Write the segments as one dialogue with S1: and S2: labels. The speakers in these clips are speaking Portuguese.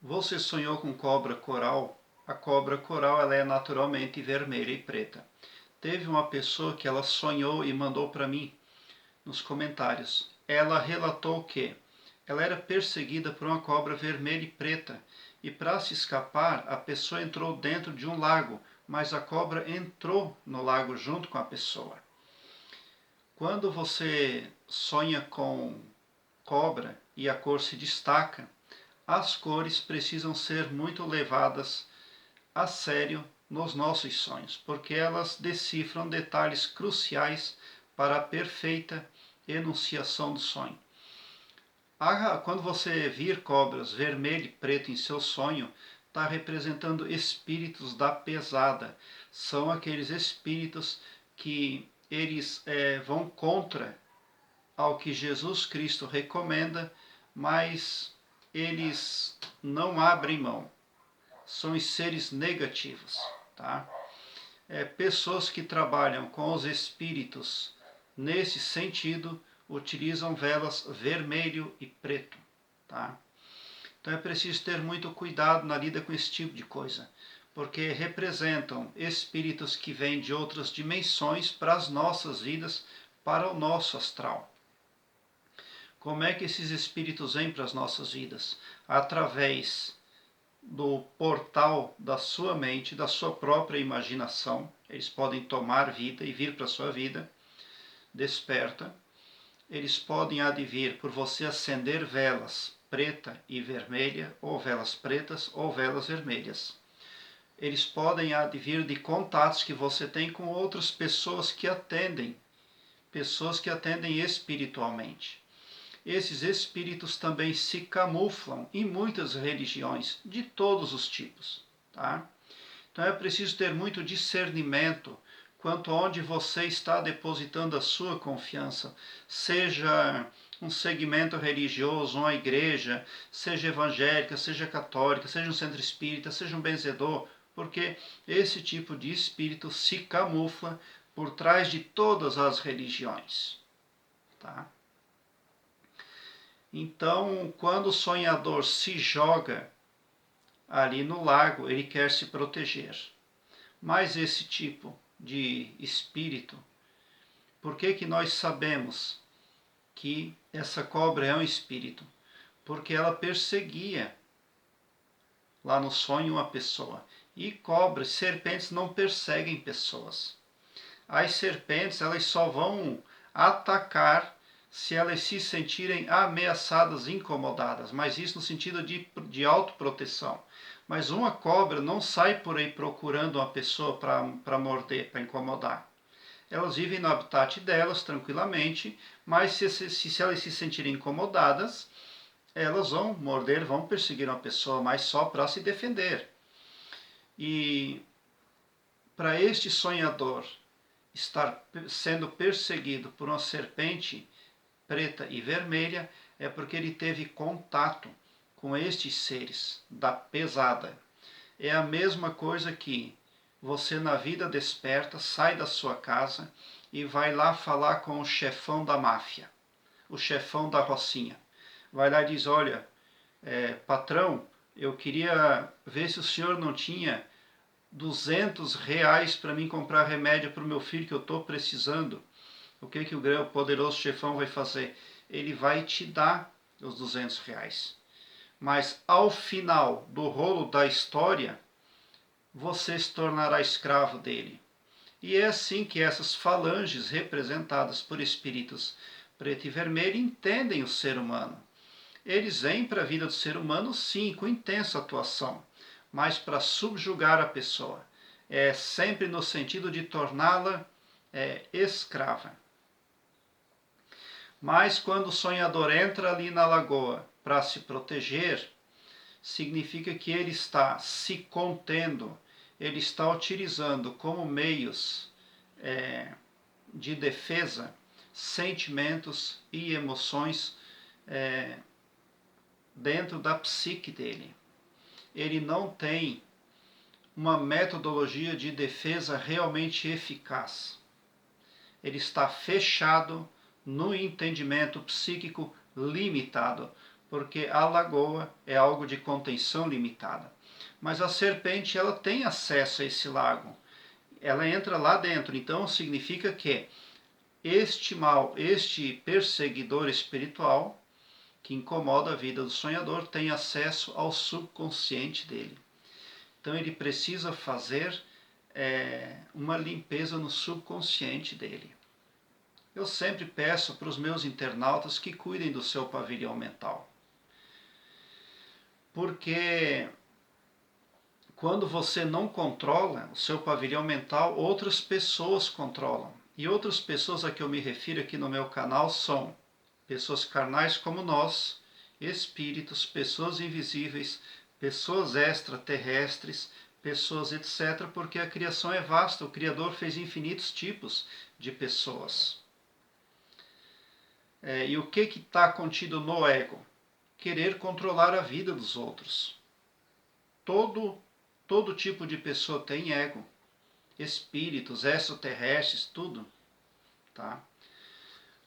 S1: Você sonhou com cobra coral? A cobra coral ela é naturalmente vermelha e preta. Teve uma pessoa que ela sonhou e mandou para mim nos comentários. Ela relatou que ela era perseguida por uma cobra vermelha e preta e para se escapar a pessoa entrou dentro de um lago, mas a cobra entrou no lago junto com a pessoa. Quando você sonha com cobra e a cor se destaca, as cores precisam ser muito levadas a sério nos nossos sonhos, porque elas decifram detalhes cruciais para a perfeita enunciação do sonho. Quando você vir cobras vermelho e preto em seu sonho, está representando espíritos da pesada. São aqueles espíritos que eles vão contra ao que Jesus Cristo recomenda, mas eles não abrem mão. São os seres negativos, tá? Pessoas que trabalham com os espíritos nesse sentido utilizam velas vermelho e preto, tá? Então é preciso ter muito cuidado na lida com esse tipo de coisa, porque representam espíritos que vêm de outras dimensões para as nossas vidas, para o nosso astral. Como é que esses espíritos vêm para as nossas vidas? Através do portal da sua mente, da sua própria imaginação. Eles podem tomar vida e vir para a sua vida, desperta. Eles podem advir por você acender velas preta e vermelha, ou velas pretas ou velas vermelhas. Eles podem advir de contatos que você tem com outras pessoas que atendem espiritualmente. Esses espíritos também se camuflam em muitas religiões, de todos os tipos. Tá? Então é preciso ter muito discernimento quanto a onde você está depositando a sua confiança, seja um segmento religioso, uma igreja, seja evangélica, seja católica, seja um centro espírita, seja um benzedor, porque esse tipo de espírito se camufla por trás de todas as religiões. Tá? Então, quando o sonhador se joga ali no lago, ele quer se proteger. Mas esse tipo de espírito, por que nós sabemos que essa cobra é um espírito? Porque ela perseguia lá no sonho uma pessoa. E cobras, serpentes não perseguem pessoas. As serpentes, elas só vão atacar se elas se sentirem ameaçadas, incomodadas, mas isso no sentido de autoproteção. Mas uma cobra não sai por aí procurando uma pessoa para morder, para incomodar. Elas vivem no habitat delas tranquilamente, mas se elas se sentirem incomodadas, elas vão morder, vão perseguir uma pessoa, mas só para se defender. E para este sonhador estar sendo perseguido por uma serpente preta e vermelha, é porque ele teve contato com estes seres da pesada. É a mesma coisa que você na vida desperta, sai da sua casa e vai lá falar com o chefão da máfia, o chefão da Rocinha. Vai lá e diz, olha, patrão, eu queria ver se o senhor não tinha R$ 200 para mim comprar remédio para o meu filho que eu estou precisando. O que o poderoso chefão vai fazer? Ele vai te dar os R$ 200. Mas ao final do rolo da história, você se tornará escravo dele. E é assim que essas falanges representadas por espíritos preto e vermelho entendem o ser humano. Eles vêm para a vida do ser humano, sim, com intensa atuação, mas para subjugar a pessoa. É sempre no sentido de torná-la escrava. Mas quando o sonhador entra ali na lagoa para se proteger, significa que ele está se contendo, ele está utilizando como meios de defesa sentimentos e emoções dentro da psique dele. Ele não tem uma metodologia de defesa realmente eficaz. Ele está fechado no entendimento psíquico limitado, porque a lagoa é algo de contenção limitada. Mas a serpente, ela tem acesso a esse lago. Ela entra lá dentro, então significa que este mal, este perseguidor espiritual que incomoda a vida do sonhador, tem acesso ao subconsciente dele. Então ele precisa fazer uma limpeza no subconsciente dele. Eu sempre peço para os meus internautas que cuidem do seu pavilhão mental. Porque quando você não controla o seu pavilhão mental, outras pessoas controlam. E outras pessoas a que eu me refiro aqui no meu canal são pessoas carnais como nós, espíritos, pessoas invisíveis, pessoas extraterrestres, pessoas etc. Porque a criação é vasta, o Criador fez infinitos tipos de pessoas. E o que está contido no ego? Querer controlar a vida dos outros. Todo tipo de pessoa tem ego. Espíritos, extraterrestres, tudo. Tá?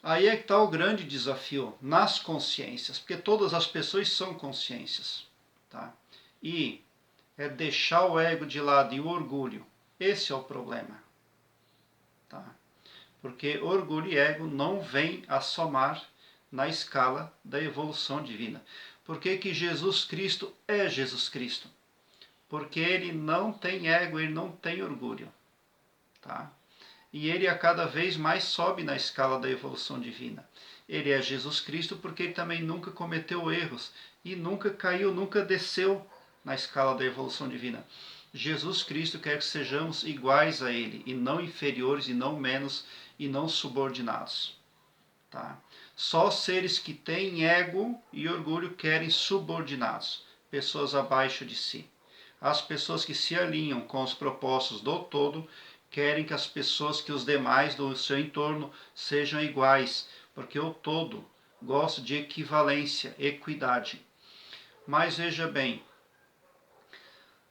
S1: Aí é que está o grande desafio nas consciências, porque todas as pessoas são consciências. Tá? E é deixar o ego de lado e o orgulho. Esse é o problema. Tá? Porque orgulho e ego não vêm a somar na escala da evolução divina. Por que que Jesus Cristo é Jesus Cristo? Porque ele não tem ego, ele não tem orgulho. Tá? E ele a cada vez mais sobe na escala da evolução divina. Ele é Jesus Cristo porque ele também nunca cometeu erros e nunca caiu, nunca desceu na escala da evolução divina. Jesus Cristo quer que sejamos iguais a ele, e não inferiores, e não menos, e não subordinados. Tá? Só seres que têm ego e orgulho querem subordinados, pessoas abaixo de si. As pessoas que se alinham com os propósitos do todo querem que as pessoas, que os demais do seu entorno sejam iguais, porque o todo gosta de equivalência, equidade. Mas veja bem,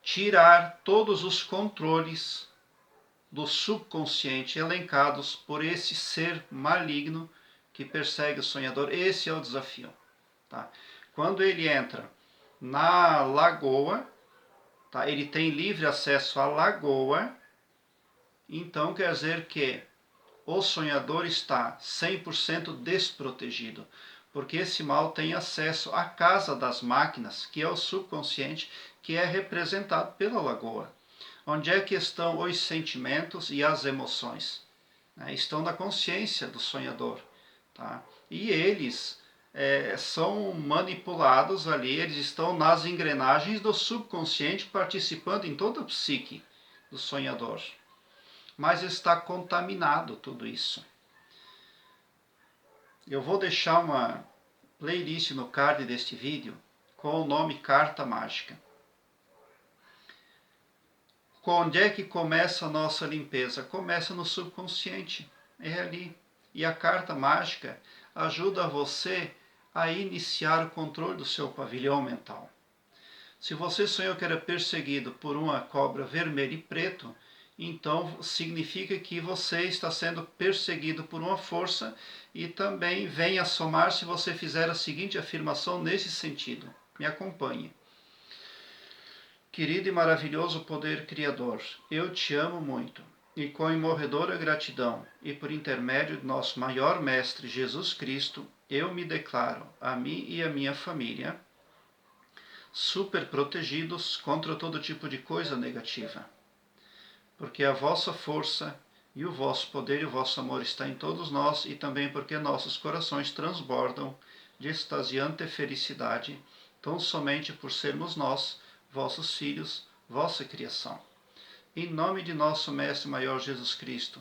S1: tirar todos os controles do subconsciente elencados por esse ser maligno que persegue o sonhador, esse é o desafio. Tá? Quando ele entra na lagoa, tá? Ele tem livre acesso à lagoa, então quer dizer que o sonhador está 100% desprotegido, porque esse mal tem acesso à casa das máquinas, que é o subconsciente, que é representado pela lagoa. Onde é que estão os sentimentos e as emoções? Estão na consciência do sonhador. Tá? E eles são manipulados ali, eles estão nas engrenagens do subconsciente, participando em toda a psique do sonhador. Mas está contaminado tudo isso. Eu vou deixar uma playlist no card deste vídeo com o nome Carta Mágica. Onde é que começa a nossa limpeza? Começa no subconsciente, é ali. E a carta mágica ajuda você a iniciar o controle do seu pavilhão mental. Se você sonhou que era perseguido por uma cobra vermelha e preto, então significa que você está sendo perseguido por uma força, e também vem a somar se você fizer a seguinte afirmação nesse sentido. Me acompanhe. Querido e maravilhoso poder criador, eu te amo muito, e com imorredora gratidão, e por intermédio de nosso maior mestre Jesus Cristo, eu me declaro, a mim e a minha família, super protegidos contra todo tipo de coisa negativa. Porque a vossa força e o vosso poder e o vosso amor está em todos nós, e também porque nossos corações transbordam de extasiante felicidade, tão somente por sermos nós, vossos filhos, vossa criação. Em nome de nosso Mestre Maior Jesus Cristo,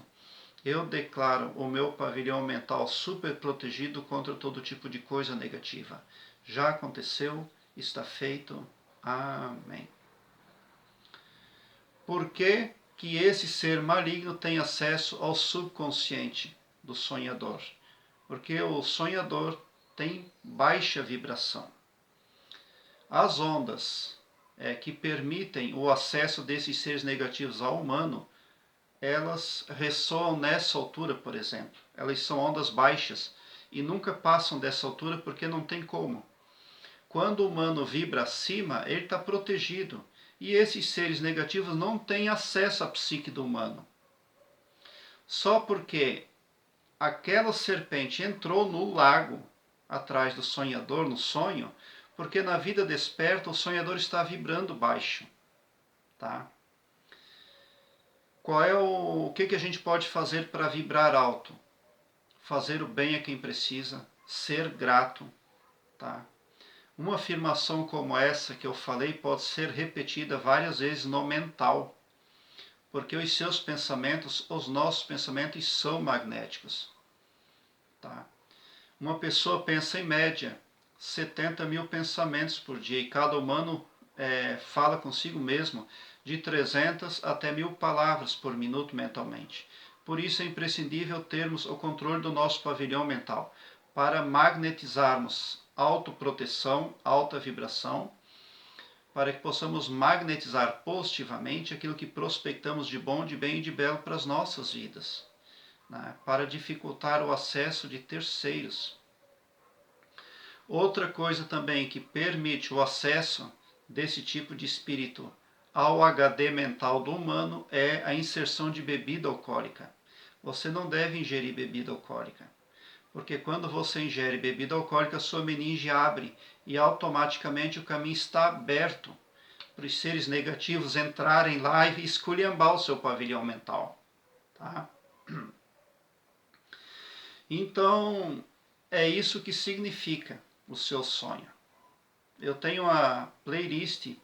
S1: eu declaro o meu pavilhão mental super protegido contra todo tipo de coisa negativa. Já aconteceu, está feito. Amém. Por que que esse ser maligno tem acesso ao subconsciente do sonhador? Porque o sonhador tem baixa vibração. As ondas que permitem o acesso desses seres negativos ao humano, elas ressoam nessa altura, por exemplo. Elas são ondas baixas e nunca passam dessa altura porque não tem como. Quando o humano vibra acima, ele está protegido. E esses seres negativos não têm acesso à psique do humano. Só porque aquela serpente entrou no lago atrás do sonhador, no sonho, porque na vida desperta o sonhador está vibrando baixo. Tá? Qual é o que a gente pode fazer para vibrar alto? Fazer o bem a quem precisa, ser grato. Tá? Uma afirmação como essa que eu falei pode ser repetida várias vezes no mental, porque os seus pensamentos, os nossos pensamentos são magnéticos. Tá? Uma pessoa pensa em média 70 mil pensamentos por dia e cada humano fala consigo mesmo de 300 até 1000 palavras por minuto mentalmente. Por isso é imprescindível termos o controle do nosso pavilhão mental para magnetizarmos autoproteção, alta vibração, para que possamos magnetizar positivamente aquilo que prospectamos de bom, de bem e de belo para as nossas vidas, né? Para dificultar o acesso de terceiros. Outra coisa também que permite o acesso desse tipo de espírito ao HD mental do humano é a inserção de bebida alcoólica. Você não deve ingerir bebida alcoólica, porque quando você ingere bebida alcoólica, sua meninge abre e automaticamente o caminho está aberto para os seres negativos entrarem lá e esculhambar o seu pavilhão mental. Tá? Então, é isso que significa o seu sonho. Eu tenho uma playlist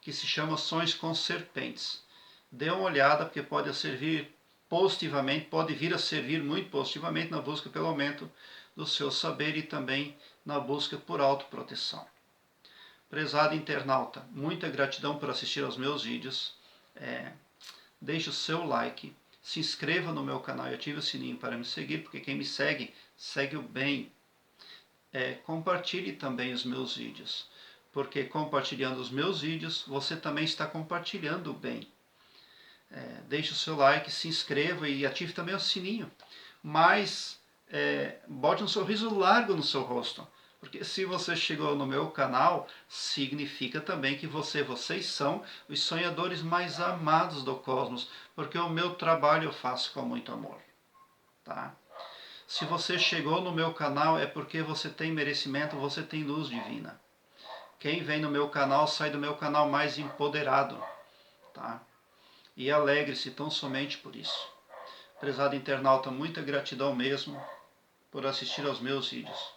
S1: que se chama Sonhos com Serpentes. Dê uma olhada, porque pode servir positivamente, pode vir a servir muito positivamente na busca pelo aumento do seu saber e também na busca por autoproteção. Prezado internauta, muita gratidão por assistir aos meus vídeos. Deixe o seu like, se inscreva no meu canal e ative o sininho para me seguir, porque quem me segue, segue o bem. Compartilhe também os meus vídeos, porque compartilhando os meus vídeos, você também está compartilhando o bem. Deixe o seu like, se inscreva e ative também o sininho. Mas bote um sorriso largo no seu rosto, porque se você chegou no meu canal, significa também que vocês são os sonhadores mais amados do cosmos, porque o meu trabalho eu faço com muito amor. Tá? Se você chegou no meu canal é porque você tem merecimento, você tem luz divina. Quem vem no meu canal sai do meu canal mais empoderado. Tá? E alegre-se tão somente por isso. Prezado internauta, muita gratidão mesmo por assistir aos meus vídeos.